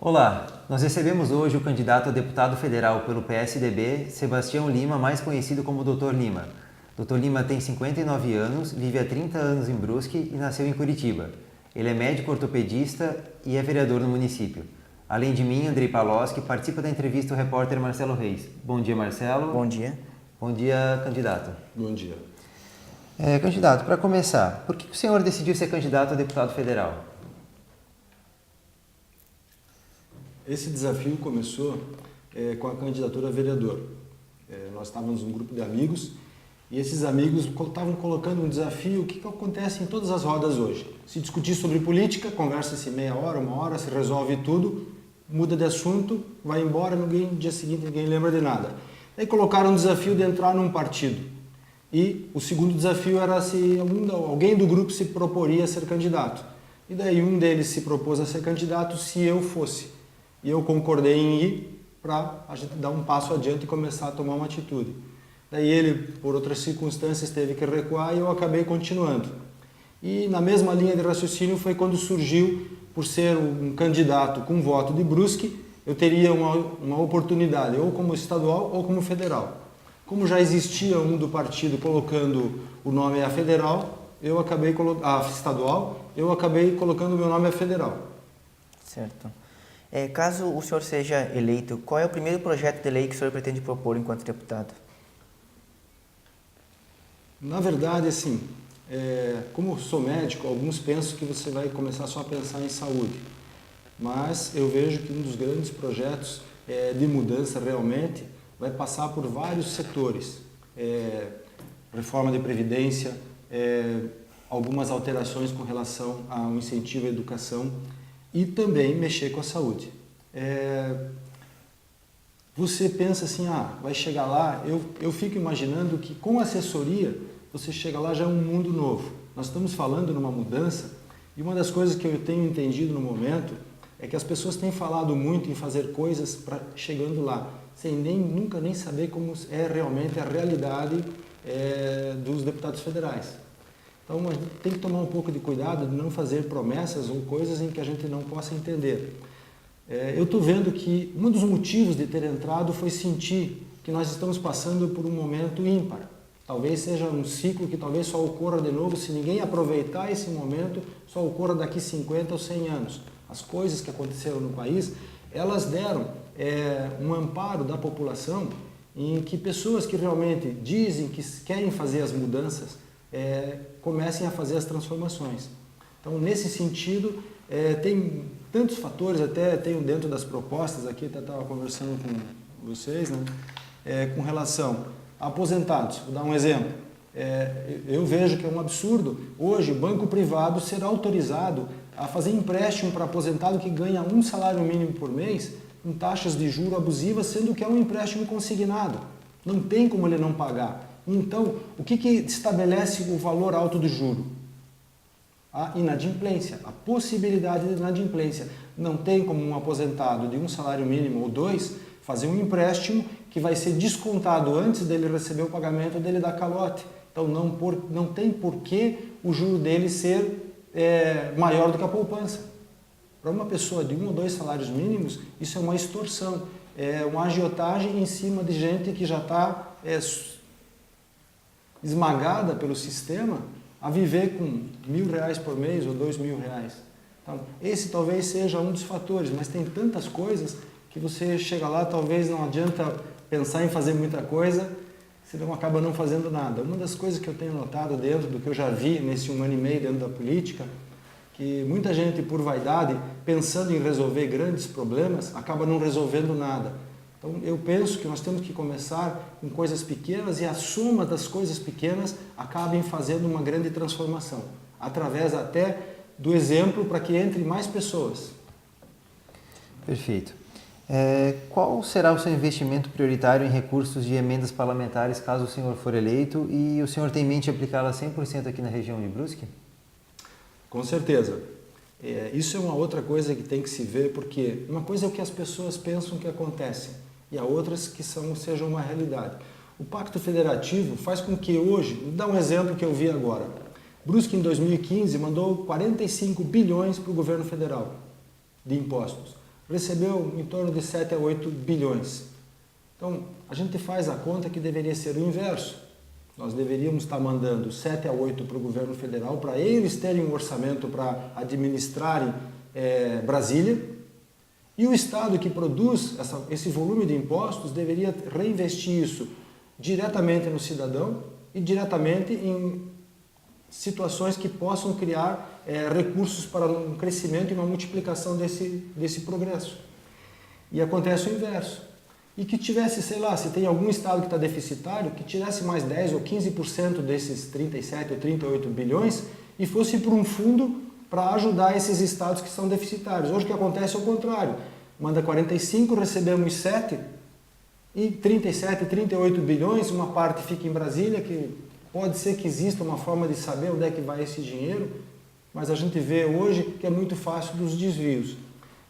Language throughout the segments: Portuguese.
Olá, nós recebemos hoje o candidato a deputado federal pelo PSDB, Sebastião Lima, mais conhecido como Dr. Lima. Dr. Lima tem 59 anos, vive há 30 anos em Brusque e nasceu em Curitiba. Ele é médico ortopedista e é vereador no município. Além de mim, Andrei Paloski, participa da entrevista o repórter Marcelo Reis. Bom dia, Marcelo. Bom dia. Bom dia, candidato. Bom dia. Candidato, para começar, por que o senhor decidiu ser candidato a deputado federal? Esse desafio começou com a candidatura a vereador. Nós estávamos um grupo de amigos e esses amigos estavam colocando um desafio que acontece em todas as rodas hoje. Se discutir sobre política, conversa-se meia hora, uma hora, se resolve tudo, muda de assunto, vai embora, no dia seguinte ninguém lembra de nada. Aí colocaram um desafio de entrar num partido. E o segundo desafio era se alguém do grupo se proporia a ser candidato. E daí um deles se propôs a ser candidato se eu fosse. E eu concordei em ir para a gente dar um passo adiante e começar a tomar uma atitude. Daí ele, por outras circunstâncias, teve que recuar e eu acabei continuando. E na mesma linha de raciocínio foi quando surgiu, por ser um candidato com voto de Brusque, eu teria uma oportunidade, ou como estadual ou como federal. Como já existia um do partido colocando o nome a federal, a estadual, eu acabei colocando o meu nome a federal. Certo. Caso o senhor seja eleito, qual é o primeiro projeto de lei que o senhor pretende propor enquanto deputado? Na verdade, assim, como sou médico, alguns pensam que você vai começar só a pensar em saúde. Mas eu vejo que um dos grandes projetos de mudança realmente vai passar por vários setores. Reforma de previdência, algumas alterações com relação ao incentivo à educação e também mexer com a saúde. Você pensa assim, vai chegar lá, eu fico imaginando que com assessoria você chega lá já é um mundo novo. Nós estamos falando numa mudança e uma das coisas que eu tenho entendido no momento é que as pessoas têm falado muito em fazer coisas para chegando lá, sem nunca nem saber como é realmente a realidade dos deputados federais. Então a gente tem que tomar um pouco de cuidado de não fazer promessas ou coisas em que a gente não possa entender. Eu estou vendo que um dos motivos de ter entrado foi sentir que nós estamos passando por um momento ímpar. Talvez seja um ciclo que talvez só ocorra de novo, se ninguém aproveitar esse momento, só ocorra daqui 50 ou 100 anos. As coisas que aconteceram no país, elas deram um amparo da população em que pessoas que realmente dizem que querem fazer as mudanças comecem a fazer as transformações. Então, nesse sentido, tem tantos fatores, até tenho dentro das propostas aqui, até estava conversando com vocês, né? Com relação a aposentados. Vou dar um exemplo. Eu vejo que é um absurdo. Hoje, o banco privado será autorizado a fazer empréstimo para aposentado que ganha um salário mínimo por mês, com taxas de juros abusivas, sendo que é um empréstimo consignado. Não tem como ele não pagar. Então, o que estabelece o valor alto do juro? A inadimplência, a possibilidade de inadimplência. Não tem como um aposentado de um salário mínimo ou dois fazer um empréstimo que vai ser descontado antes dele receber o pagamento, dele dar calote. Então, não tem por que o juro dele ser maior do que a poupança. Para uma pessoa de 1 ou 2 salários mínimos, isso é uma extorsão, é uma agiotagem em cima de gente que já está esmagada pelo sistema a viver com R$1.000 por mês ou R$2.000. Então, esse talvez seja um dos fatores, mas tem tantas coisas que você chega lá, talvez não adianta pensar em fazer muita coisa, senão acaba não fazendo nada. Uma das coisas que eu tenho notado dentro do que eu já vi nesse 1 ano e meio dentro da política, que muita gente, por vaidade, pensando em resolver grandes problemas, acaba não resolvendo nada. Então, eu penso que nós temos que começar com coisas pequenas e a soma das coisas pequenas acabem fazendo uma grande transformação, através até do exemplo para que entre mais pessoas. Perfeito. Qual será o seu investimento prioritário em recursos de emendas parlamentares caso o senhor for eleito e o senhor tem em mente aplicá-la 100% aqui na região de Brusque? Com certeza. Isso é uma outra coisa que tem que se ver, porque uma coisa é o que as pessoas pensam que acontece e a outras que sejam uma realidade. O Pacto Federativo faz com que hoje, vou dar um exemplo que eu vi agora, Brusque em 2015 mandou 45 bilhões para o governo federal de impostos. recebeu em torno de 7 a 8 bilhões. Então, a gente faz a conta que deveria ser o inverso. Nós deveríamos estar mandando 7 a 8 para o governo federal, para eles terem um orçamento para administrarem Brasília, e o Estado que produz esse volume de impostos deveria reinvestir isso diretamente no cidadão e diretamente em situações que possam criar recursos para um crescimento e uma multiplicação desse progresso. E acontece o inverso. E que tivesse, sei lá, se tem algum estado que está deficitário, que tivesse mais 10 ou 15% desses 37 ou 38 bilhões e fosse para um fundo para ajudar esses estados que são deficitários. Hoje o que acontece é o contrário. Manda 45, recebemos 7 e 37, 38 bilhões, uma parte fica em Brasília, que pode ser que exista uma forma de saber onde é que vai esse dinheiro, mas a gente vê hoje que é muito fácil dos desvios.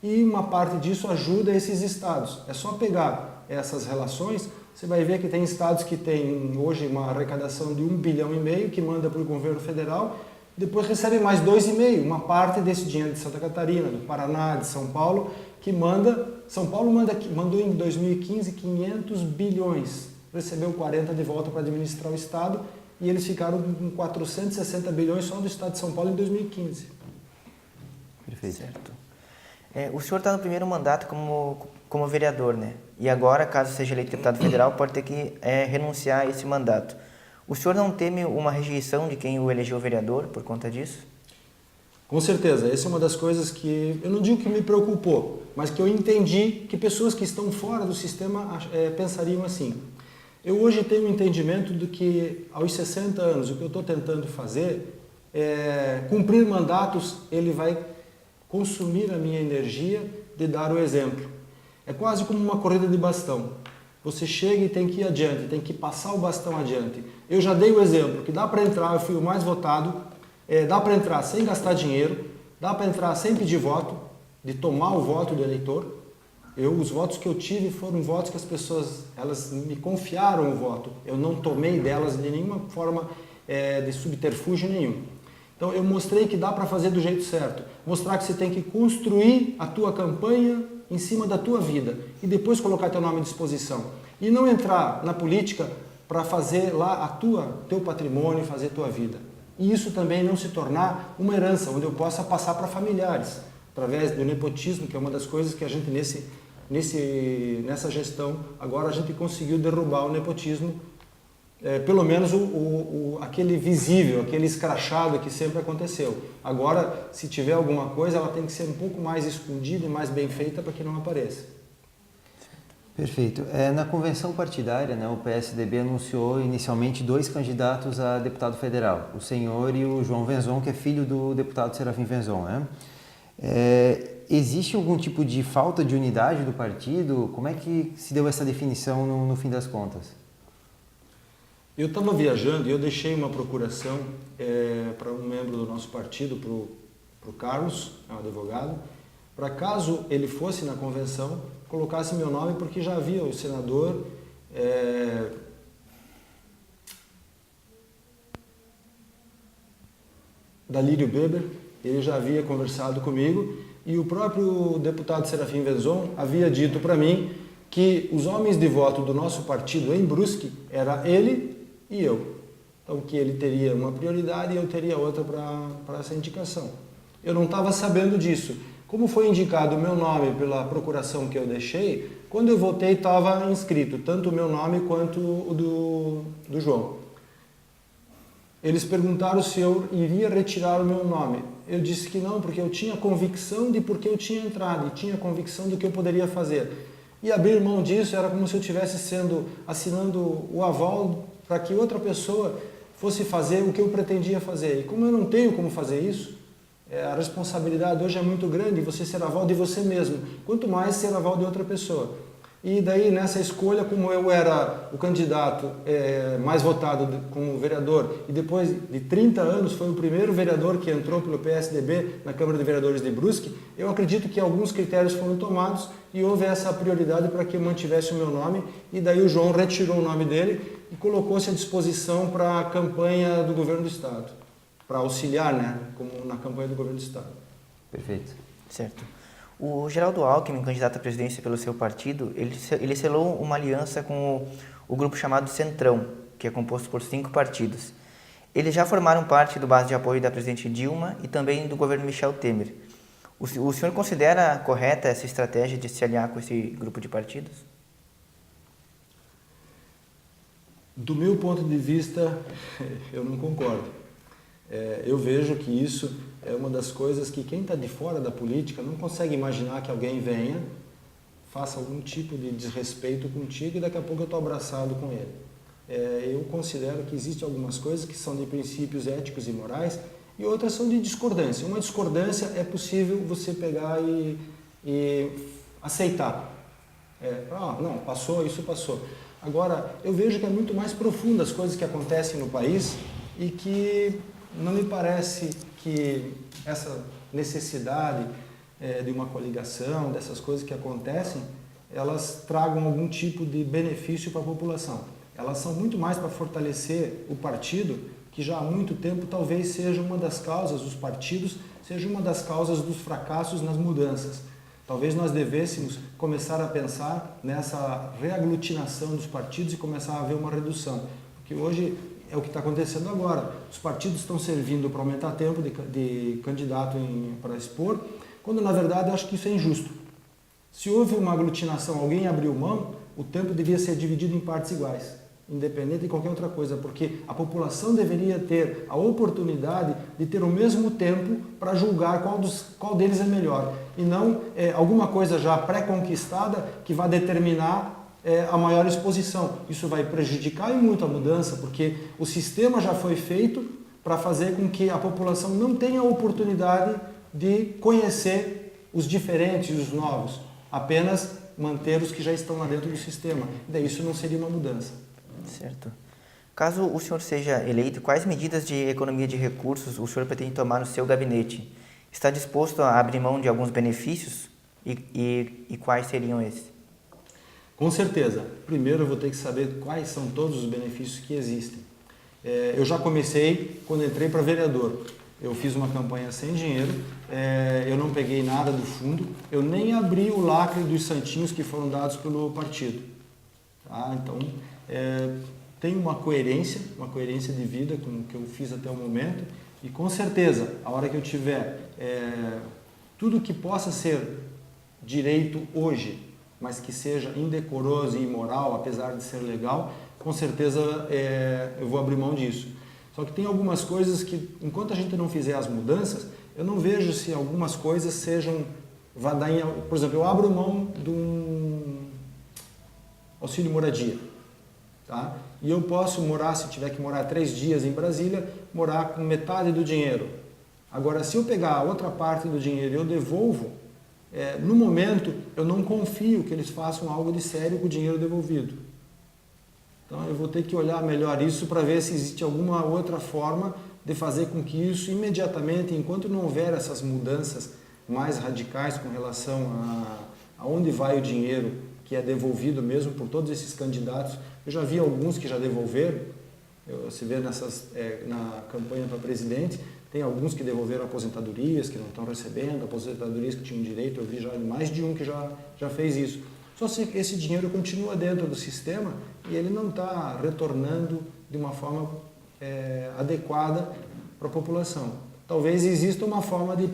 E uma parte disso ajuda esses estados. É só pegar essas relações, você vai ver que tem estados que têm hoje uma arrecadação de 1,5 bilhão, que manda para o governo federal, depois recebe mais 2,5, uma parte desse dinheiro de Santa Catarina, do Paraná, de São Paulo, que manda. São Paulo mandou em 2015 500 bilhões, recebeu 40 de volta para administrar o estado, e eles ficaram com 460 bilhões só do estado de São Paulo em 2015. Perfeito. Certo. O senhor está no primeiro mandato como vereador, né? E agora, caso seja eleito deputado federal, pode ter que renunciar a esse mandato. O senhor não teme uma rejeição de quem o elegeu vereador por conta disso? Com certeza, essa é uma das coisas que, eu não digo que me preocupou, mas que eu entendi que pessoas que estão fora do sistema pensariam assim. Eu hoje tenho um entendimento do que aos 60 anos o que eu estou tentando fazer é cumprir mandatos, ele vai consumir a minha energia de dar o exemplo. É quase como uma corrida de bastão. Você chega e tem que ir adiante, tem que passar o bastão adiante. Eu já dei o exemplo que dá para entrar, eu fui o mais votado, dá para entrar sem gastar dinheiro, dá para entrar sem pedir voto, de tomar o voto do eleitor. Os votos que eu tive foram votos que as pessoas, elas me confiaram o voto. Eu não tomei delas de nenhuma forma de subterfúgio nenhum. Então eu mostrei que dá para fazer do jeito certo. Mostrar que você tem que construir a tua campanha em cima da tua vida e depois colocar teu nome à disposição. E não entrar na política para fazer lá teu patrimônio, fazer tua vida. E isso também não se tornar uma herança, onde eu possa passar para familiares, através do nepotismo, que é uma das coisas que a gente nessa gestão, agora a gente conseguiu derrubar o nepotismo, pelo menos aquele visível, aquele escrachado que sempre aconteceu. Agora, se tiver alguma coisa, ela tem que ser um pouco mais escondida e mais bem feita para que não apareça. Perfeito. Na convenção partidária, né, o PSDB anunciou inicialmente 2 candidatos a deputado federal, o senhor e o João Venzon, que é filho do deputado Serafim Venzon, né? Existe algum tipo de falta de unidade do partido? Como é que se deu essa definição no fim das contas? Eu estava viajando e eu deixei uma procuração para um membro do nosso partido, para o Carlos, é um advogado, para caso ele fosse na convenção, colocasse meu nome, porque já havia o senador Dalírio Beber, ele já havia conversado comigo, e o próprio deputado Serafim Venzon havia dito para mim que os homens de voto do nosso partido em Brusque era ele e eu. Então, que ele teria uma prioridade e eu teria outra para essa indicação. Eu não estava sabendo disso. Como foi indicado o meu nome pela procuração que eu deixei, quando eu votei estava inscrito tanto o meu nome quanto o do João. Eles perguntaram se eu iria retirar o meu nome. Eu disse que não, porque eu tinha convicção de porque eu tinha entrado e tinha convicção do que eu poderia fazer. E abrir mão disso era como se eu estivesse assinando o aval para que outra pessoa fosse fazer o que eu pretendia fazer. E como eu não tenho como fazer isso, a responsabilidade hoje é muito grande, você ser aval de você mesmo, quanto mais ser aval de outra pessoa. E daí, nessa escolha, como eu era o candidato mais votado como vereador, e depois de 30 anos foi o primeiro vereador que entrou pelo PSDB na Câmara de Vereadores de Brusque, eu acredito que alguns critérios foram tomados e houve essa prioridade para que eu mantivesse o meu nome, e daí o João retirou o nome dele e colocou-se à disposição para a campanha do governo do Estado, para auxiliar, né, como na campanha do governo do Estado. Perfeito. Certo. O Geraldo Alckmin, candidato à presidência pelo seu partido, ele selou uma aliança com o grupo chamado Centrão, que é composto por 5 partidos. Eles já formaram parte do base de apoio da presidente Dilma e também do governo Michel Temer. O senhor considera correta essa estratégia de se aliar com esse grupo de partidos? Do meu ponto de vista, eu não concordo. Eu vejo que isso é uma das coisas que quem está de fora da política não consegue imaginar que alguém venha, faça algum tipo de desrespeito contigo e daqui a pouco eu estou abraçado com ele. Eu considero que existem algumas coisas que são de princípios éticos e morais e outras são de discordância. Uma discordância é possível você pegar e aceitar. Não, passou, isso passou. Agora, eu vejo que é muito mais profundo as coisas que acontecem no país e que não me parece que essa necessidade de uma coligação, dessas coisas que acontecem, elas tragam algum tipo de benefício para a população. Elas são muito mais para fortalecer o partido, que já há muito tempo talvez seja uma das causas, os partidos, seja uma das causas dos fracassos nas mudanças. Talvez nós devêssemos começar a pensar nessa reaglutinação dos partidos e começar a haver uma redução. Porque hoje é o que está acontecendo agora. Os partidos estão servindo para aumentar tempo de candidato para expor, quando na verdade eu acho que isso é injusto. Se houve uma aglutinação, alguém abriu mão, o tempo devia ser dividido em partes iguais, independente de qualquer outra coisa, porque a população deveria ter a oportunidade de ter o mesmo tempo para julgar qual deles é melhor, e não alguma coisa já pré-conquistada que vai determinar a maior exposição. Isso vai prejudicar e muito a mudança, porque o sistema já foi feito para fazer com que a população não tenha a oportunidade de conhecer os diferentes e os novos, apenas manter os que já estão lá dentro do sistema. Daí isso não seria uma mudança. Certo. Caso o senhor seja eleito, quais medidas de economia de recursos o senhor pretende tomar no seu gabinete? Está disposto a abrir mão de alguns benefícios? E quais seriam esses? Com certeza. Primeiro eu vou ter que saber quais são todos os benefícios que existem. Eu já comecei quando entrei para vereador. Eu fiz uma campanha sem dinheiro, eu não peguei nada do fundo, eu nem abri o lacre dos santinhos que foram dados pelo partido. Tá? Então, tem uma coerência de vida com o que eu fiz até o momento e com certeza, a hora que eu tiver tudo que possa ser direito hoje, mas que seja indecoroso e imoral, apesar de ser legal, com certeza eu vou abrir mão disso. Só que tem algumas coisas que, enquanto a gente não fizer as mudanças, eu não vejo se algumas coisas sejam... Por exemplo, eu abro mão de um auxílio moradia. Tá? E eu posso morar, se tiver que morar 3 dias em Brasília, morar com metade do dinheiro. Agora, se eu pegar a outra parte do dinheiro e eu devolvo, no momento eu não confio que eles façam algo de sério com o dinheiro devolvido. Então eu vou ter que olhar melhor isso para ver se existe alguma outra forma de fazer com que isso imediatamente, enquanto não houver essas mudanças mais radicais com relação a onde vai o dinheiro que é devolvido mesmo por todos esses candidatos. Eu já vi alguns que já devolveram, você vê na campanha para presidente, tem alguns que devolveram aposentadorias, que não estão recebendo, aposentadorias que tinham direito, eu vi já mais de um que já fez isso. Só se esse dinheiro continua dentro do sistema e ele não está retornando de uma forma adequada para a população. Talvez exista uma forma de,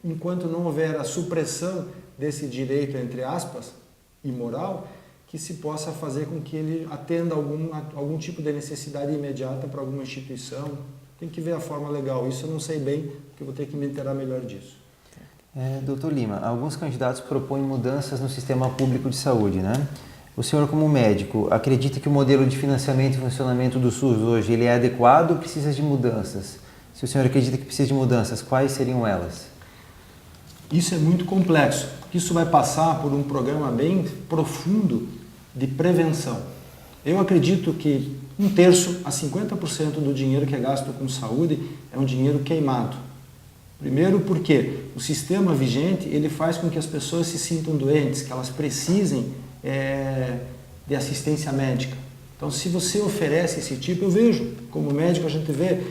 enquanto não houver a supressão desse direito, entre aspas, imoral, que se possa fazer com que ele atenda algum tipo de necessidade imediata para alguma instituição. Tem que ver a forma legal. Isso eu não sei bem, porque eu vou ter que me inteirar melhor disso. Doutor Lima, alguns candidatos propõem mudanças no sistema público de saúde, né? O senhor, como médico, acredita que o modelo de financiamento e funcionamento do SUS hoje ele é adequado ou precisa de mudanças? Se o senhor acredita que precisa de mudanças, quais seriam elas? Isso é muito complexo. Isso vai passar por um programa bem profundo de prevenção. Eu acredito que 1/3 a 50% do dinheiro que é gasto com saúde é um dinheiro queimado. Primeiro porque o sistema vigente ele faz com que as pessoas se sintam doentes, que elas precisem de assistência médica. Então, se você oferece esse tipo, eu vejo, como médico a gente vê,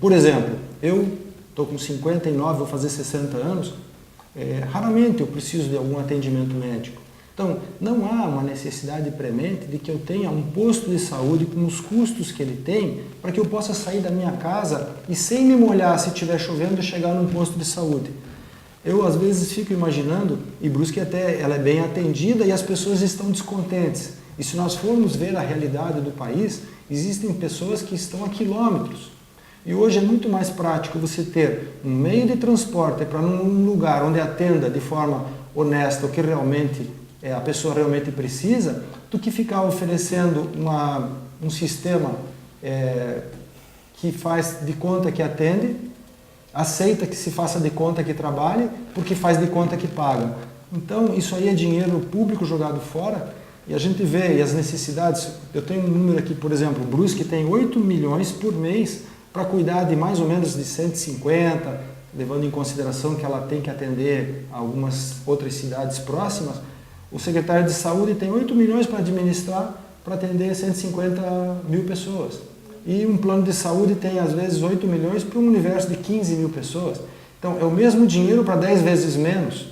por exemplo, eu estou com 59, vou fazer 60 anos, Raramente eu preciso de algum atendimento médico. Então, não há uma necessidade premente de que eu tenha um posto de saúde com os custos que ele tem para que eu possa sair da minha casa e, sem me molhar se estiver chovendo, chegar num posto de saúde. Eu, às vezes, fico imaginando, e Brusque até ela é bem atendida e as pessoas estão descontentes. E se nós formos ver a realidade do país, existem pessoas que estão a quilômetros. E hoje é muito mais prático você ter um meio de transporte para um lugar onde atenda de forma honesta o que realmente a pessoa realmente precisa, do que ficar oferecendo um sistema que faz de conta que atende, aceita que se faça de conta que trabalhe, porque faz de conta que paga. Então, isso aí é dinheiro público jogado fora, e a gente vê as necessidades. Eu tenho um número aqui, por exemplo, Brusque tem 8 milhões por mês para cuidar de mais ou menos de 150, levando em consideração que ela tem que atender algumas outras cidades próximas. O secretário de Saúde tem 8 milhões para administrar, para atender 150 mil pessoas. E um plano de saúde tem, às vezes, 8 milhões para um universo de 15 mil pessoas. Então, é o mesmo dinheiro para 10 vezes menos.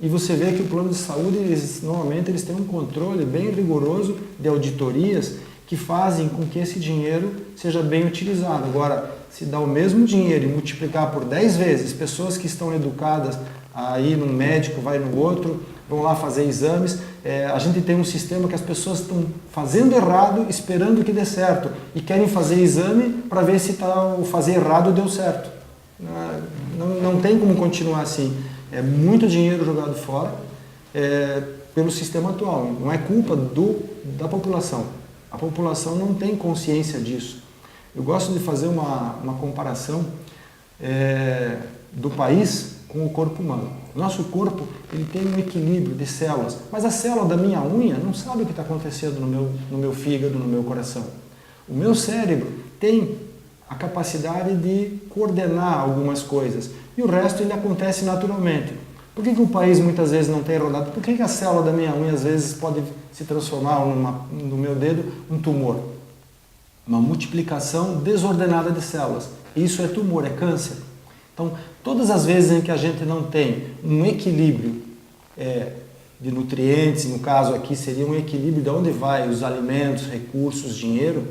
E você vê que o plano de saúde, normalmente, eles têm um controle bem rigoroso de auditorias que fazem com que esse dinheiro seja bem utilizado. Agora, se dá o mesmo dinheiro e multiplicar por 10 vezes, pessoas que estão educadas a ir num médico, vai no outro, vão lá fazer exames, a gente tem um sistema que as pessoas estão fazendo errado, esperando que dê certo, e querem fazer exame para ver se o fazer errado deu certo. Não tem como continuar assim. É muito dinheiro jogado fora pelo sistema atual. Não é culpa da população. A população não tem consciência disso. Eu gosto de fazer uma comparação do país com o corpo humano. Nosso corpo ele tem um equilíbrio de células, mas a célula da minha unha não sabe o que está acontecendo no meu fígado, no meu coração. O meu cérebro tem a capacidade de coordenar algumas coisas e o resto ele acontece naturalmente. Por que o país muitas vezes não tem rodado? Por que a célula da minha unha às vezes pode se transformar no meu dedo um tumor? Uma multiplicação desordenada de células. Isso é tumor, é câncer. Então, todas as vezes em que a gente não tem um equilíbrio de nutrientes, no caso aqui seria um equilíbrio de onde vai os alimentos, recursos, dinheiro,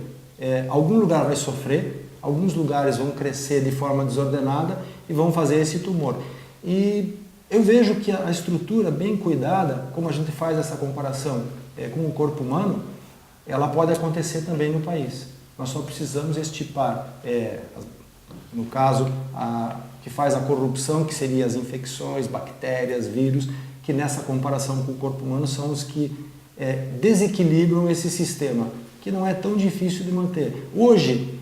algum lugar vai sofrer, alguns lugares vão crescer de forma desordenada e vão fazer esse tumor. E eu vejo que a estrutura bem cuidada, como a gente faz essa comparação com o corpo humano, ela pode acontecer também no país. Nós só precisamos estipar, no caso, que faz a corrupção, que seria as infecções, bactérias, vírus, que nessa comparação com o corpo humano são os que desequilibram esse sistema, que não é tão difícil de manter. Hoje,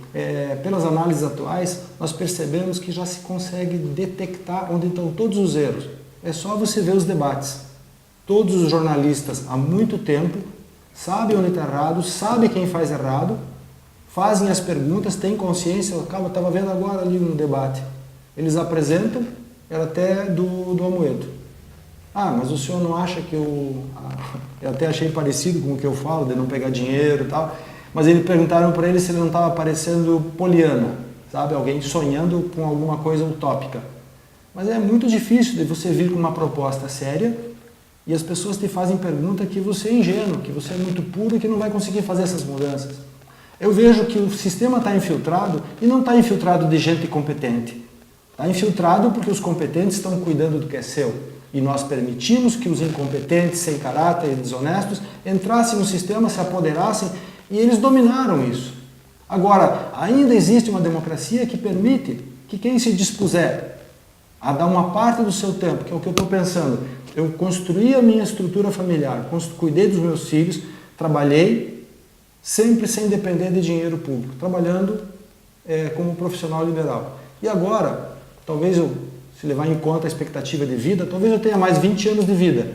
pelas análises atuais, nós percebemos que já se consegue detectar onde estão todos os erros. É só você ver os debates. Todos os jornalistas, há muito tempo, sabem onde está errado, sabem quem faz errado, fazem as perguntas, têm consciência. Eu estava vendo agora ali no debate. Eles apresentam, era até do Amoedo. Mas o senhor não acha que eu até achei parecido com o que eu falo, de não pegar dinheiro e tal, mas eles perguntaram para ele se ele não estava parecendo poliana, sabe? Alguém sonhando com alguma coisa utópica. Mas é muito difícil de você vir com uma proposta séria e as pessoas te fazem pergunta que você é ingênuo, que você é muito puro e que não vai conseguir fazer essas mudanças. Eu vejo que o sistema está infiltrado e não está infiltrado de gente competente. Está infiltrado porque os competentes estão cuidando do que é seu. E nós permitimos que os incompetentes, sem caráter e desonestos, entrassem no sistema, se apoderassem, e eles dominaram isso. Agora, ainda existe uma democracia que permite que quem se dispuser a dar uma parte do seu tempo, que é o que eu estou pensando, eu construí a minha estrutura familiar, cuidei dos meus filhos, trabalhei, sempre sem depender de dinheiro público, trabalhando como profissional liberal. E agora, talvez se levar em conta a expectativa de vida, talvez eu tenha mais 20 anos de vida.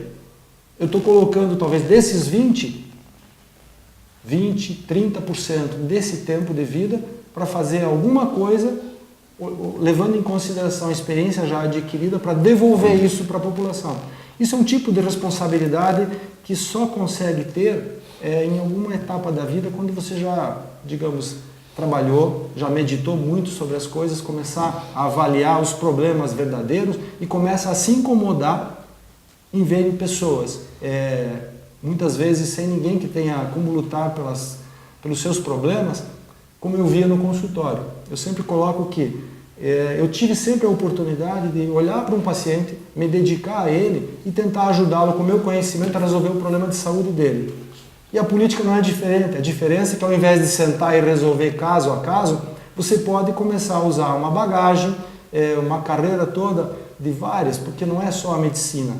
Eu estou colocando, talvez, desses 20, 30% desse tempo de vida para fazer alguma coisa, levando em consideração a experiência já adquirida, para devolver isso para a população. Isso é um tipo de responsabilidade que só consegue ter em alguma etapa da vida, quando você já, digamos, trabalhou, já meditou muito sobre as coisas, começar a avaliar os problemas verdadeiros e começa a se incomodar em ver em pessoas. Muitas vezes sem ninguém que tenha como lutar pelos seus problemas, como eu via no consultório. Eu sempre coloco que eu tive sempre a oportunidade de olhar para um paciente, me dedicar a ele e tentar ajudá-lo com o meu conhecimento a resolver o problema de saúde dele. E a política não é diferente. A diferença é que ao invés de sentar e resolver caso a caso, você pode começar a usar uma bagagem, uma carreira toda de várias, porque não é só a medicina.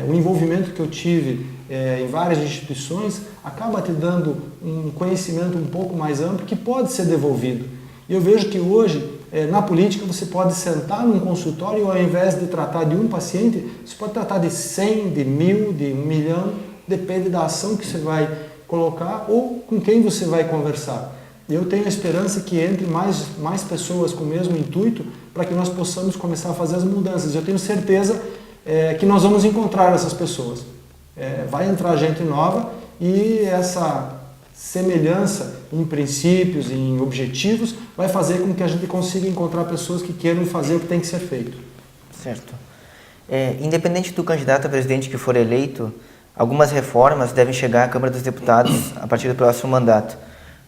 O envolvimento que eu tive em várias instituições acaba te dando um conhecimento um pouco mais amplo que pode ser devolvido. E eu vejo que hoje, na política, você pode sentar num consultório e ao invés de tratar de um paciente, você pode tratar de 100, de 1000, de 1 milhão, depende da ação que você vai colocar ou com quem você vai conversar. Eu tenho a esperança que entre mais pessoas com o mesmo intuito para que nós possamos começar a fazer as mudanças. Eu tenho certeza que nós vamos encontrar essas pessoas. Vai entrar gente nova e essa semelhança em princípios, em objetivos, vai fazer com que a gente consiga encontrar pessoas que queiram fazer o que tem que ser feito. Certo. Independente do candidato a presidente que for eleito, algumas reformas devem chegar à Câmara dos Deputados a partir do próximo mandato.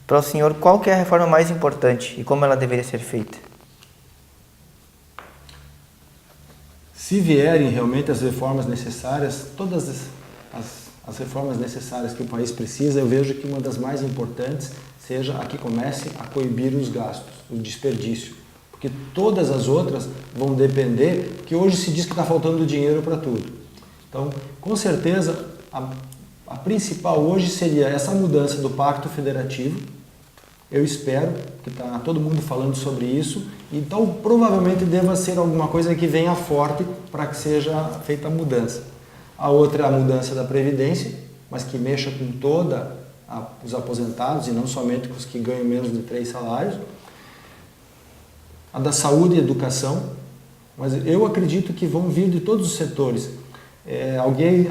Para o senhor, qual que é a reforma mais importante e como ela deveria ser feita? Se vierem realmente as reformas necessárias, todas as reformas necessárias que o país precisa, eu vejo que uma das mais importantes seja a que comece a coibir os gastos, o desperdício. Porque todas as outras vão depender, porque hoje se diz que está faltando dinheiro para tudo. Então, com certeza, a principal hoje seria essa mudança do Pacto Federativo. Eu espero que está todo mundo falando sobre isso, então provavelmente deva ser alguma coisa que venha forte para que seja feita a mudança. A outra é a mudança da Previdência, mas que mexa com os aposentados e não somente com os que ganham menos de 3 salários. A da saúde e educação, mas eu acredito que vão vir de todos os setores.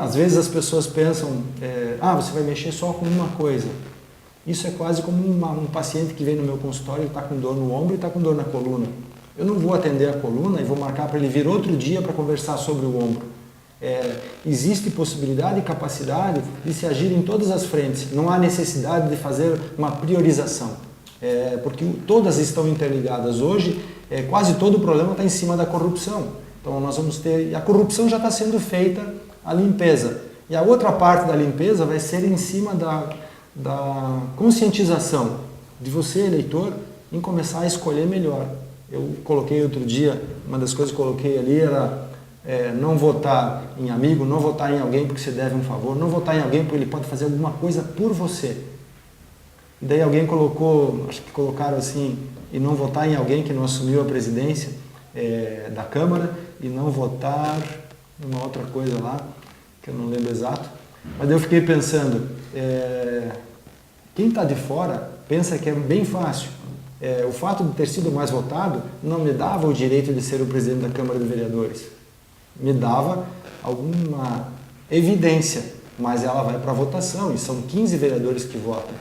Às vezes as pessoas pensam, você vai mexer só com uma coisa. Isso é quase como um paciente que vem no meu consultório e está com dor no ombro e está com dor na coluna. Eu não vou atender a coluna e vou marcar para ele vir outro dia para conversar sobre o ombro. Existe possibilidade e capacidade de se agir em todas as frentes. Não há necessidade de fazer uma priorização, porque todas estão interligadas. Hoje, quase todo o problema está em cima da corrupção. Então nós vamos ter, e a corrupção já está sendo feita, a limpeza. E a outra parte da limpeza vai ser em cima da conscientização de você, eleitor, em começar a escolher melhor. Eu coloquei outro dia, uma das coisas que eu coloquei ali era não votar em amigo, não votar em alguém porque você deve um favor, não votar em alguém porque ele pode fazer alguma coisa por você. E daí alguém colocou, acho que colocaram assim, e não votar em alguém que não assumiu a presidência da Câmara, e não votar uma outra coisa lá, que eu não lembro exato. Mas eu fiquei pensando, quem está de fora pensa que é bem fácil. O fato de ter sido mais votado não me dava o direito de ser o presidente da Câmara de Vereadores. Me dava alguma evidência, mas ela vai para a votação e são 15 vereadores que votam.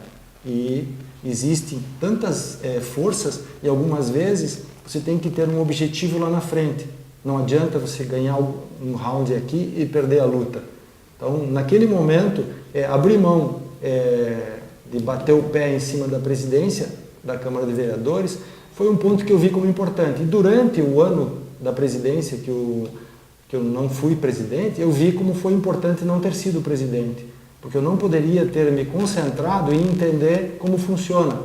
E existem tantas forças e algumas vezes você tem que ter um objetivo lá na frente. Não adianta você ganhar um round aqui e perder a luta. Então, naquele momento, abrir mão de bater o pé em cima da presidência da Câmara de Vereadores foi um ponto que eu vi como importante. E durante o ano da presidência, que eu não fui presidente, eu vi como foi importante não ter sido presidente. Porque eu não poderia ter me concentrado em entender como funciona.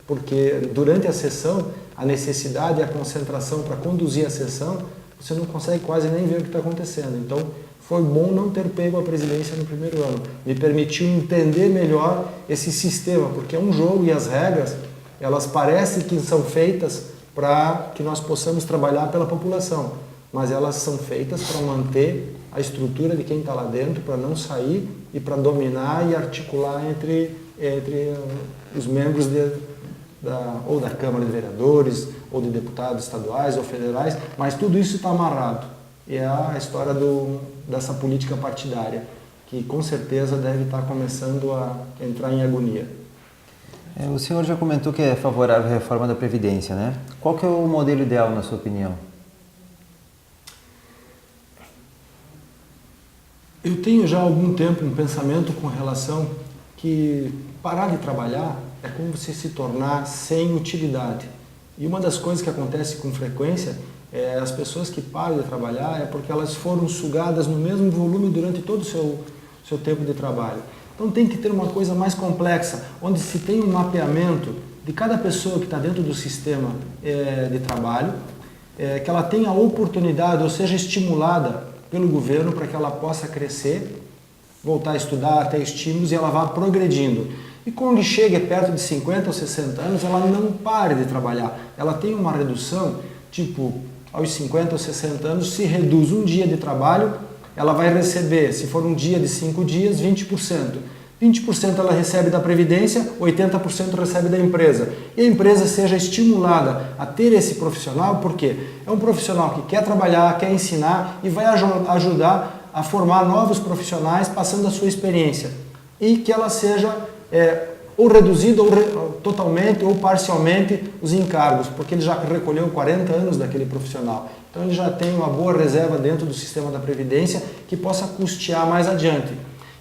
Porque durante a sessão, a necessidade e a concentração para conduzir a sessão, você não consegue quase nem ver o que está acontecendo. Então, foi bom não ter pego a presidência no primeiro ano. Me permitiu entender melhor esse sistema, porque é um jogo e as regras, elas parecem que são feitas para que nós possamos trabalhar pela população, mas elas são feitas para manter a estrutura de quem está lá dentro, para não sair e para dominar e articular entre os membros ou da Câmara de Vereadores, ou de deputados estaduais ou federais, mas tudo isso está amarrado. E é a história dessa política partidária, que com certeza deve estar começando a entrar em agonia. O senhor já comentou que é favorável à reforma da Previdência, né? Qual que é o modelo ideal, na sua opinião? Eu tenho já há algum tempo um pensamento com relação que parar de trabalhar é como você se tornar sem utilidade. E uma das coisas que acontece com frequência é as pessoas que param de trabalhar é porque elas foram sugadas no mesmo volume durante todo o seu tempo de trabalho. Então tem que ter uma coisa mais complexa, onde se tem um mapeamento de cada pessoa que está dentro do sistema de trabalho, que ela tenha a oportunidade, ou seja, estimulada pelo governo para que ela possa crescer, voltar a estudar, ter estímulos e ela vá progredindo. E quando chega perto de 50 ou 60 anos, ela não pare de trabalhar. Ela tem uma redução, tipo, aos 50 ou 60 anos, se reduz um dia de trabalho, ela vai receber, se for um dia de 5 dias, 20%. 20% ela recebe da Previdência, 80% recebe da empresa. E a empresa seja estimulada a ter esse profissional, porque é um profissional que quer trabalhar, quer ensinar e vai ajudar a formar novos profissionais passando a sua experiência. E que ela seja ou reduzida ou totalmente ou parcialmente os encargos, porque ele já recolheu 40 anos daquele profissional. Então ele já tem uma boa reserva dentro do sistema da Previdência que possa custear mais adiante.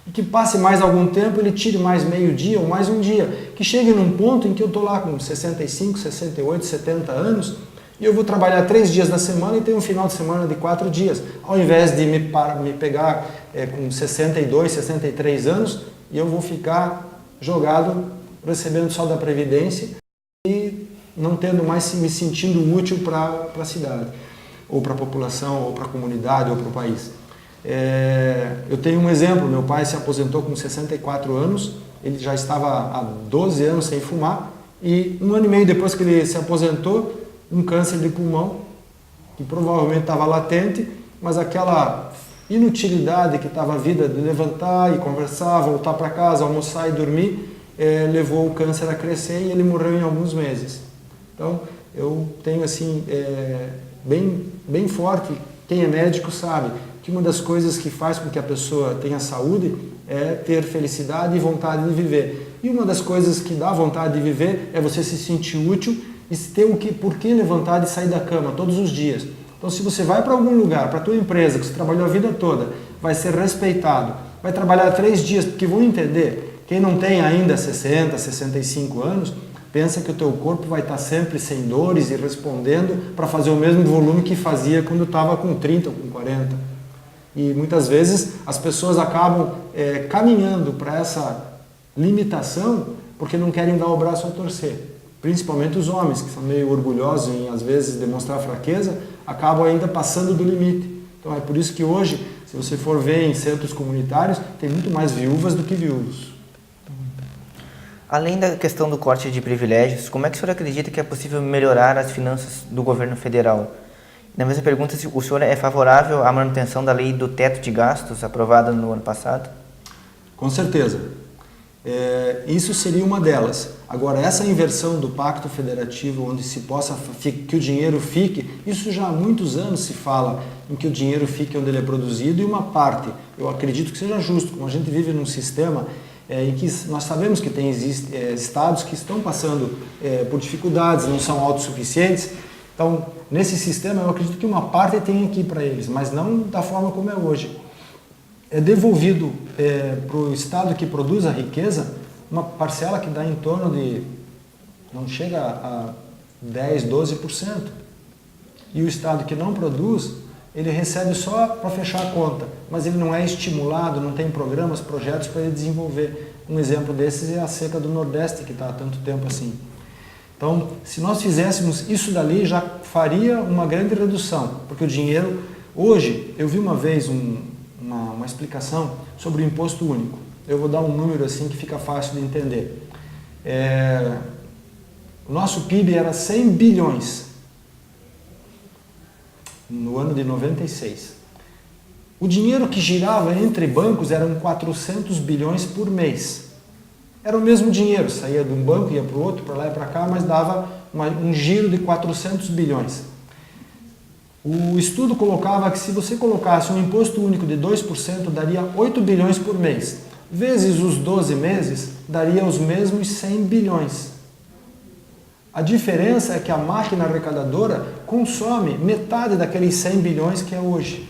E que passe mais algum tempo, ele tire mais meio dia ou mais um dia. Que chegue num ponto em que eu estou lá com 65, 68, 70 anos e eu vou trabalhar 3 dias na semana e tenho um final de semana de 4 dias. Ao invés de me pegar com 62, 63 anos e eu vou ficar jogado, recebendo só da Previdência e não tendo mais me sentindo útil para a cidade, ou para a população, ou para a comunidade, ou para o país. Eu tenho um exemplo, meu pai se aposentou com 64 anos, ele já estava há 12 anos sem fumar, e 1 ano e meio depois que ele se aposentou, um câncer de pulmão, que provavelmente estava latente, mas aquela inutilidade que estava a vida de levantar e conversar, voltar para casa, almoçar e dormir, levou o câncer a crescer e ele morreu em alguns meses. Então, eu tenho assim, bem forte, quem é médico sabe que uma das coisas que faz com que a pessoa tenha saúde é ter felicidade e vontade de viver. E uma das coisas que dá vontade de viver é você se sentir útil e ter por que levantar e sair da cama todos os dias. Então, se você vai para algum lugar, para a tua empresa, que você trabalhou a vida toda, vai ser respeitado, vai trabalhar 3 dias, porque vão entender, quem não tem ainda 60, 65 anos, pensa que o teu corpo vai estar sempre sem dores e respondendo para fazer o mesmo volume que fazia quando estava com 30 ou com 40. E muitas vezes as pessoas acabam caminhando para essa limitação porque não querem dar o braço a torcer. Principalmente os homens, que são meio orgulhosos em, às vezes, demonstrar fraqueza, acabam ainda passando do limite. Então é por isso que hoje, se você for ver em centros comunitários, tem muito mais viúvas do que viúvos. Além da questão do corte de privilégios, como é que o senhor acredita que é possível melhorar as finanças do governo federal? Na mesma pergunta, se o senhor é favorável à manutenção da lei do teto de gastos aprovada no ano passado? Com certeza. Isso seria uma delas. Agora, essa inversão do pacto federativo, onde se possa que o dinheiro fique, isso já há muitos anos se fala em que o dinheiro fique onde ele é produzido e uma parte, eu acredito que seja justo, como a gente vive num sistema em que nós sabemos que tem estados que estão passando por dificuldades, não são autossuficientes. Então, nesse sistema, eu acredito que uma parte tem que ir para eles, mas não da forma como é hoje. É devolvido para o estado que produz a riqueza uma parcela que dá em torno de, não chega a 10, 12%. E o estado que não produz, ele recebe só para fechar a conta, mas ele não é estimulado, não tem programas, projetos para ele desenvolver. Um exemplo desses é a seca do Nordeste, que está há tanto tempo assim. Então, se nós fizéssemos isso dali, já faria uma grande redução, porque o dinheiro... Hoje, eu vi uma vez uma explicação sobre o imposto único. Eu vou dar um número assim que fica fácil de entender. O nosso PIB era 100 bilhões no ano de 96. O dinheiro que girava entre bancos eram 400 bilhões por mês. Era o mesmo dinheiro, saía de um banco, ia para o outro, para lá e para cá, mas dava um giro de 400 bilhões. O estudo colocava que se você colocasse um imposto único de 2%, daria 8 bilhões por mês. vezes os 12 meses, daria os mesmos 100 bilhões. A diferença é que a máquina arrecadadora consome metade daqueles 100 bilhões que é hoje.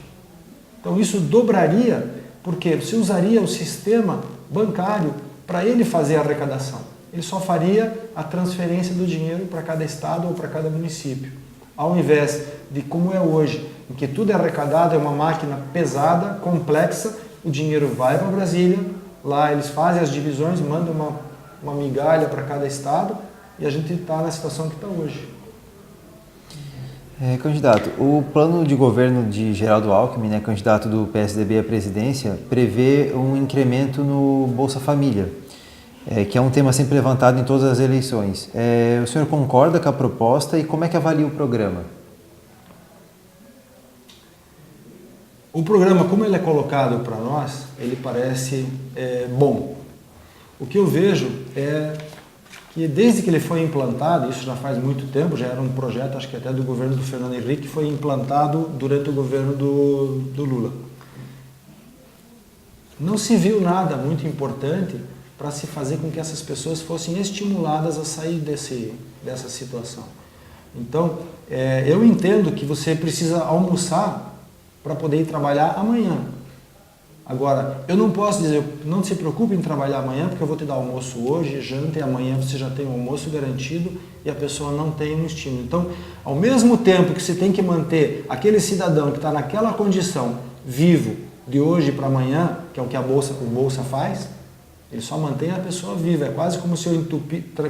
Então isso dobraria, porque você usaria o sistema bancário para ele fazer a arrecadação. Ele só faria a transferência do dinheiro para cada estado ou para cada município. Ao invés de como é hoje, em que tudo é arrecadado, é uma máquina pesada, complexa, o dinheiro vai para Brasília, lá eles fazem as divisões, mandam uma migalha para cada estado e a gente está na situação que está hoje. Candidato, o plano de governo de Geraldo Alckmin, né, candidato do PSDB à presidência, prevê um incremento no Bolsa Família, que é um tema sempre levantado em todas as eleições. O senhor concorda com a proposta e como é que avalia o programa? O programa, como ele é colocado para nós, ele parece bom. O que eu vejo é que desde que ele foi implantado, isso já faz muito tempo, já era um projeto, acho que até do governo do Fernando Henrique, foi implantado durante o governo do Lula. Não se viu nada muito importante para se fazer com que essas pessoas fossem estimuladas a sair dessa situação. Então, eu entendo que você precisa almoçar para poder ir trabalhar amanhã. Agora, eu não posso dizer, não se preocupe em trabalhar amanhã, porque eu vou te dar almoço hoje, janta, e amanhã você já tem um almoço garantido e a pessoa não tem um estímulo. Então, ao mesmo tempo que você tem que manter aquele cidadão que está naquela condição vivo de hoje para amanhã, que é o que o Bolsa faz, ele só mantém a pessoa viva. É quase como se eu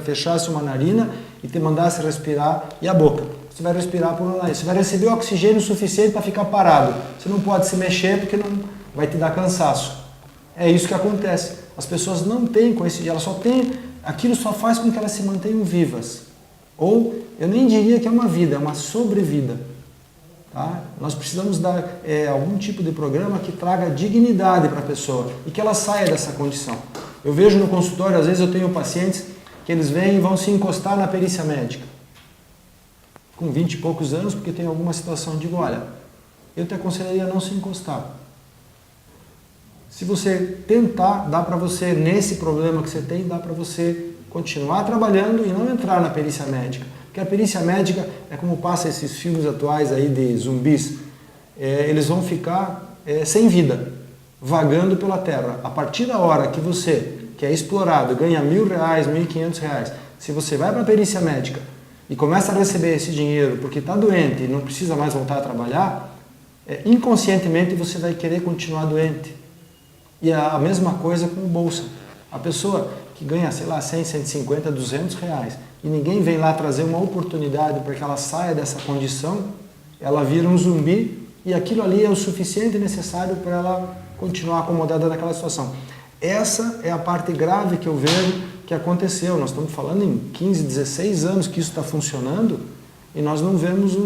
fechasse uma narina e te mandasse respirar e a boca. Você vai respirar por um nariz. Você vai receber oxigênio suficiente para ficar parado. Você não pode se mexer porque não vai te dar cansaço. É isso que acontece. As pessoas não têm coincidência, elas só têm, aquilo só faz com que elas se mantenham vivas. Ou, eu nem diria que é uma vida, é uma sobrevida. Tá? Nós precisamos dar algum tipo de programa que traga dignidade para a pessoa e que ela saia dessa condição. Eu vejo no consultório, às vezes eu tenho pacientes que eles vêm e vão se encostar na perícia médica. Com 20 e poucos anos, porque tem alguma situação, eu digo, olha, eu te aconselharia a não se encostar. Se você tentar, dá para você, nesse problema que você tem, dá para você continuar trabalhando e não entrar na perícia médica. Porque a perícia médica é como passa esses filmes atuais aí de zumbis. Eles vão ficar sem vida, vagando pela terra. A partir da hora que você, que é explorado, ganha R$1.000, R$1.500, se você vai para a perícia médica e começa a receber esse dinheiro porque está doente e não precisa mais voltar a trabalhar, inconscientemente você vai querer continuar doente. E é a mesma coisa com o Bolsa. A pessoa que ganha, sei lá, 100, 150, R$200 e ninguém vem lá trazer uma oportunidade para que ela saia dessa condição, ela vira um zumbi e aquilo ali é o suficiente e necessário para ela continuar acomodada naquela situação. Essa é a parte grave que eu vejo que aconteceu. Nós estamos falando em 15, 16 anos que isso está funcionando e nós não vemos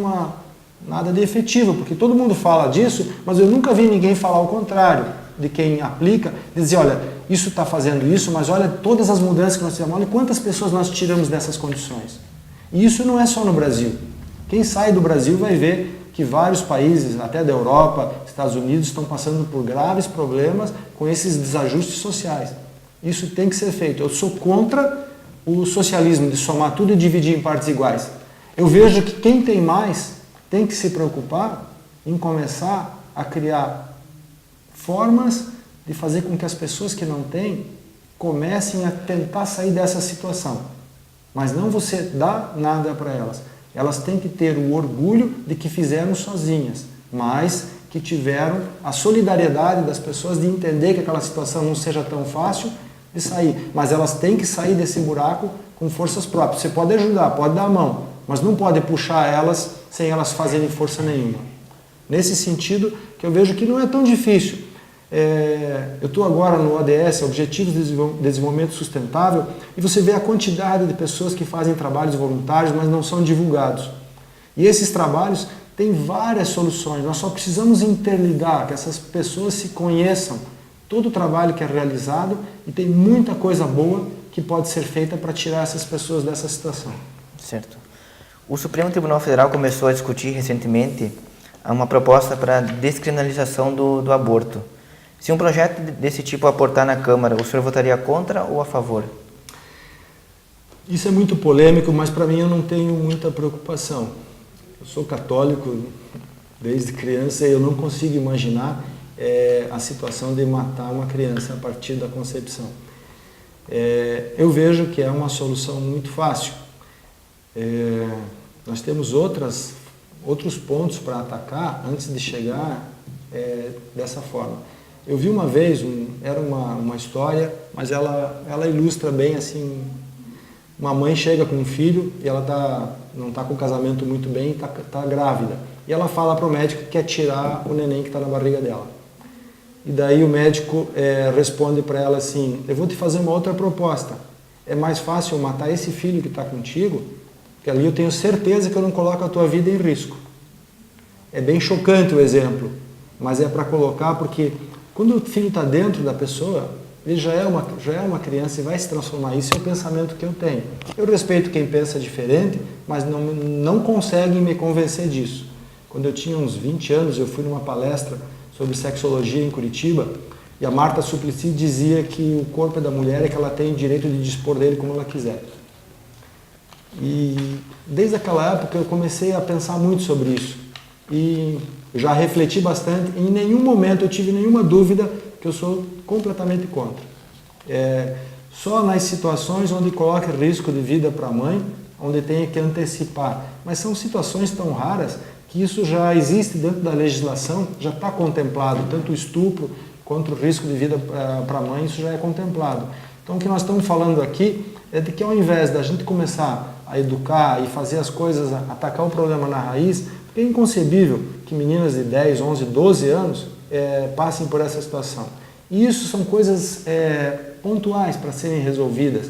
nada de efetivo, porque todo mundo fala disso, mas eu nunca vi ninguém falar o contrário de quem aplica, dizer, olha, isso está fazendo isso, mas olha todas as mudanças que nós fizemos, olha quantas pessoas nós tiramos dessas condições. E isso não é só no Brasil. Quem sai do Brasil vai ver que vários países, até da Europa, Estados Unidos, estão passando por graves problemas com esses desajustes sociais. Isso tem que ser feito. Eu sou contra o socialismo de somar tudo e dividir em partes iguais. Eu vejo que quem tem mais tem que se preocupar em começar a criar formas de fazer com que as pessoas que não têm comecem a tentar sair dessa situação. Mas não você dá nada para elas. Elas têm que ter o orgulho de que fizeram sozinhas, mas que tiveram a solidariedade das pessoas de entender que aquela situação não seja tão fácil de sair. Mas elas têm que sair desse buraco com forças próprias. Você pode ajudar, pode dar a mão, mas não pode puxar elas sem elas fazerem força nenhuma. Nesse sentido, que eu vejo que não é tão difícil. Eu estou agora no ODS, Objetivos de Desenvolvimento Sustentável, e você vê a quantidade de pessoas que fazem trabalhos voluntários, mas não são divulgados. E esses trabalhos têm várias soluções, nós só precisamos interligar, que essas pessoas se conheçam, todo o trabalho que é realizado, e tem muita coisa boa que pode ser feita para tirar essas pessoas dessa situação. Certo. O Supremo Tribunal Federal começou a discutir recentemente uma proposta para a descriminalização do aborto. Se um projeto desse tipo aportar na Câmara, o senhor votaria contra ou a favor? Isso é muito polêmico, mas para mim eu não tenho muita preocupação. Eu sou católico desde criança e eu não consigo imaginar a situação de matar uma criança a partir da concepção. Eu vejo que é uma solução muito fácil. Nós temos outros pontos para atacar antes de chegar dessa forma. Eu vi uma vez, era uma história, mas ela ilustra bem assim. Uma mãe chega com um filho e ela não está com o casamento muito bem, está grávida. E ela fala para o médico que quer tirar o neném que está na barriga dela. E daí o médico responde para ela assim, eu vou te fazer uma outra proposta. É mais fácil eu matar esse filho que está contigo, que ali eu tenho certeza que eu não coloco a tua vida em risco. É bem chocante o exemplo, mas é para colocar porque quando o filho está dentro da pessoa, ele já é uma criança e vai se transformar. Isso é o pensamento que eu tenho. Eu respeito quem pensa diferente, mas não conseguem me convencer disso. Quando eu tinha uns 20 anos, eu fui numa palestra sobre sexologia em Curitiba e a Marta Suplicy dizia que o corpo é da mulher e que ela tem o direito de dispor dele como ela quiser. E desde aquela época eu comecei a pensar muito sobre isso e já refleti bastante e em nenhum momento eu tive nenhuma dúvida que eu sou completamente contra. Só nas situações onde coloca risco de vida para a mãe, onde tem que antecipar. Mas são situações tão raras que isso já existe dentro da legislação, já está contemplado, tanto o estupro quanto o risco de vida para a mãe, isso já é contemplado. Então o que nós estamos falando aqui é de que ao invés da gente começar a educar e fazer as coisas, atacar o problema na raiz, porque é inconcebível que meninas de 10, 11, 12 anos passem por essa situação. E isso são coisas pontuais para serem resolvidas.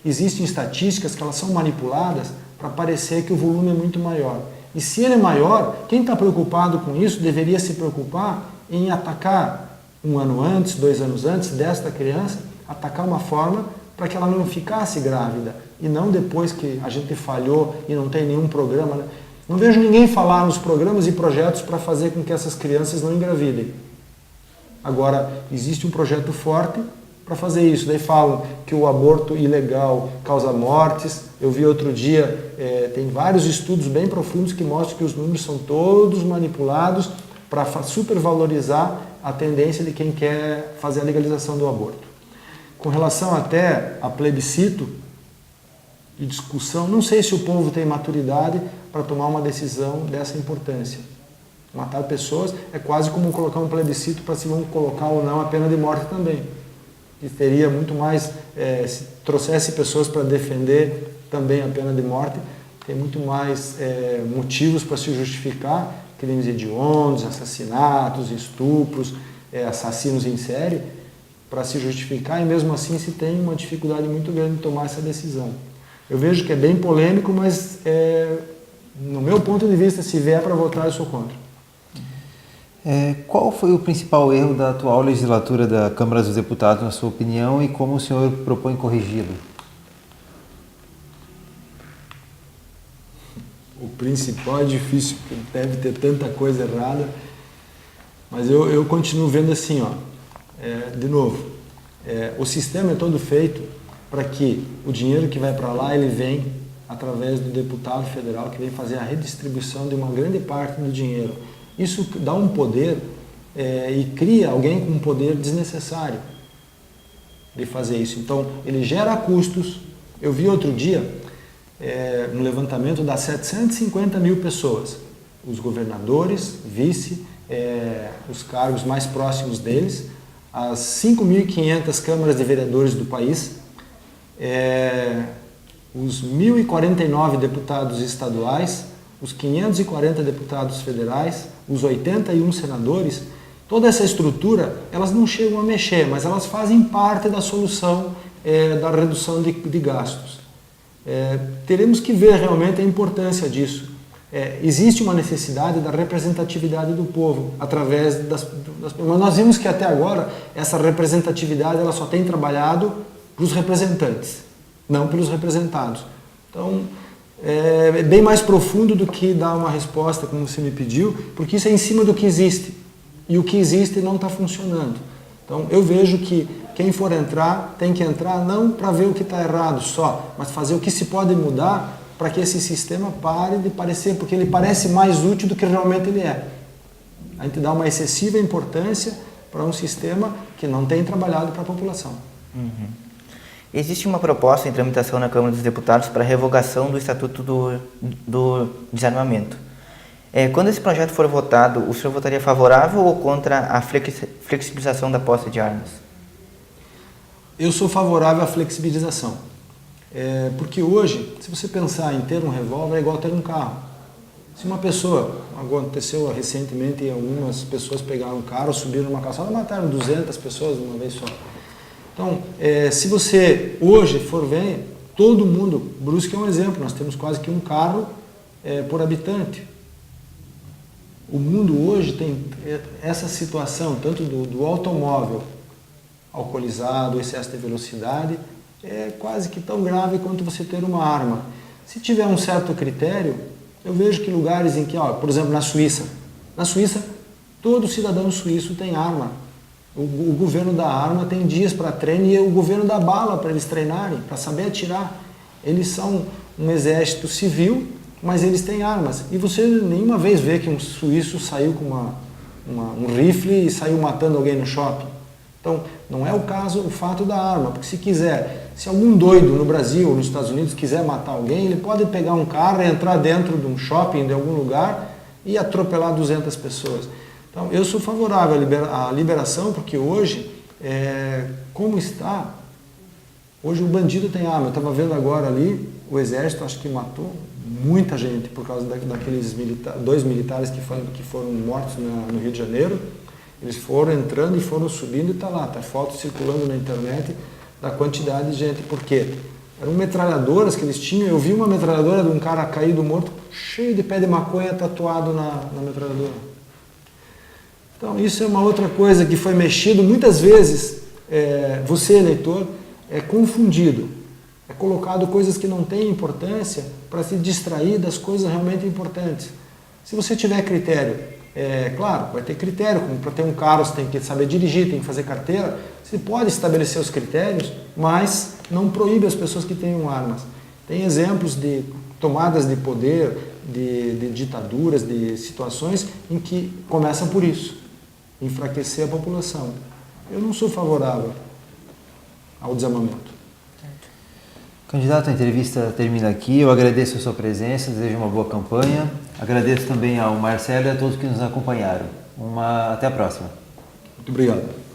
Existem estatísticas que elas são manipuladas para parecer que o volume é muito maior. E se ele é maior, quem está preocupado com isso deveria se preocupar em atacar 1 ano antes, 2 anos antes desta criança, atacar uma forma para que ela não ficasse grávida e não depois que a gente falhou e não tem nenhum programa. Não vejo ninguém falar nos programas e projetos para fazer com que essas crianças não engravidem. Agora, existe um projeto forte para fazer isso. Daí falam que o aborto ilegal causa mortes. Eu vi outro dia, tem vários estudos bem profundos que mostram que os números são todos manipulados para supervalorizar a tendência de quem quer fazer a legalização do aborto. Com relação até a plebiscito e discussão, não sei se o povo tem maturidade para tomar uma decisão dessa importância. Matar pessoas é quase como colocar um plebiscito para se vão colocar ou não a pena de morte também. E teria muito mais, se trouxesse pessoas para defender também a pena de morte, tem muito mais motivos para se justificar crimes hediondos, assassinatos, estupros, assassinos em série, para se justificar, e mesmo assim se tem uma dificuldade muito grande de tomar essa decisão. Eu vejo que é bem polêmico, mas no meu ponto de vista, se vier para votar, eu sou contra. Qual foi o principal erro da atual legislatura da Câmara dos Deputados, na sua opinião, e como o senhor propõe corrigi-lo? O principal é difícil, porque deve ter tanta coisa errada, mas eu continuo vendo assim, de novo, o sistema é todo feito para que o dinheiro que vai para lá, ele vem através do deputado federal que vem fazer a redistribuição de uma grande parte do dinheiro. Isso dá um poder e cria alguém com um poder desnecessário de fazer isso. Então, ele gera custos. Eu vi outro dia, no levantamento, das 750 mil pessoas, os governadores, vice, os cargos mais próximos deles, as 5.500 câmaras de vereadores do país, os 1.049 deputados estaduais, os 540 deputados federais, os 81 senadores, toda essa estrutura, elas não chegam a mexer, mas elas fazem parte da solução da redução de gastos. Teremos que ver realmente a importância disso. Existe uma necessidade da representatividade do povo através das... Mas nós vimos que até agora essa representatividade ela só tem trabalhado para os representantes, não pelos representados. Então, é bem mais profundo do que dar uma resposta como você me pediu, porque isso é em cima do que existe. E o que existe não está funcionando. Então, eu vejo que quem for entrar, tem que entrar não para ver o que está errado só, mas fazer o que se pode mudar para que esse sistema pare de parecer, porque ele parece mais útil do que realmente ele é. A gente dá uma excessiva importância para um sistema que não tem trabalhado para a população. Uhum. Existe uma proposta em tramitação na Câmara dos Deputados para a revogação do Estatuto do Desarmamento. Quando esse projeto for votado, o senhor votaria favorável ou contra a flexibilização da posse de armas? Eu sou favorável à flexibilização. Porque hoje, se você pensar em ter um revólver, é igual ter um carro. Se uma pessoa, aconteceu recentemente, algumas pessoas pegaram um carro, subiram numa calçada, mataram 200 pessoas de uma vez só. Então, se você hoje for ver, todo mundo, Brusque é um exemplo, nós temos quase que um carro por habitante. O mundo hoje tem essa situação, tanto do automóvel alcoolizado, excesso de velocidade, é quase que tão grave quanto você ter uma arma. Se tiver um certo critério, eu vejo que lugares em que, por exemplo, na Suíça, todo cidadão suíço tem arma. O governo dá arma, tem dias para treino e o governo dá bala para eles treinarem, para saber atirar. Eles são um exército civil, mas eles têm armas. E você nenhuma vez vê que um suíço saiu com um rifle e saiu matando alguém no shopping. Então, não é o fato da arma, porque se algum doido no Brasil ou nos Estados Unidos quiser matar alguém, ele pode pegar um carro e entrar dentro de um shopping, de algum lugar, e atropelar 200 pessoas. Então, eu sou favorável à liberação, porque hoje, como está, hoje o bandido tem arma. Eu estava vendo agora ali, o exército acho que matou muita gente por causa daqueles dois militares que foram mortos no Rio de Janeiro. Eles foram entrando e foram subindo e está lá, está foto circulando na internet da quantidade de gente. Por quê? Eram metralhadoras que eles tinham. Eu vi uma metralhadora de um cara caído morto, cheio de pé de maconha tatuado na metralhadora. Então isso é uma outra coisa que foi mexido. Muitas vezes você, eleitor, é confundido. É colocado coisas que não têm importância para se distrair das coisas realmente importantes. Se você tiver critério, claro, vai ter critério, como para ter um carro você tem que saber dirigir, tem que fazer carteira. Você pode estabelecer os critérios, mas não proíbe as pessoas que tenham armas. Tem exemplos de tomadas de poder, de ditaduras, de situações em que começa por isso, enfraquecer a população. Eu não sou favorável ao desarmamento. Candidato, a entrevista termina aqui. Eu agradeço a sua presença, desejo uma boa campanha. Agradeço também ao Marcelo e a todos que nos acompanharam. Até a próxima. Muito obrigado.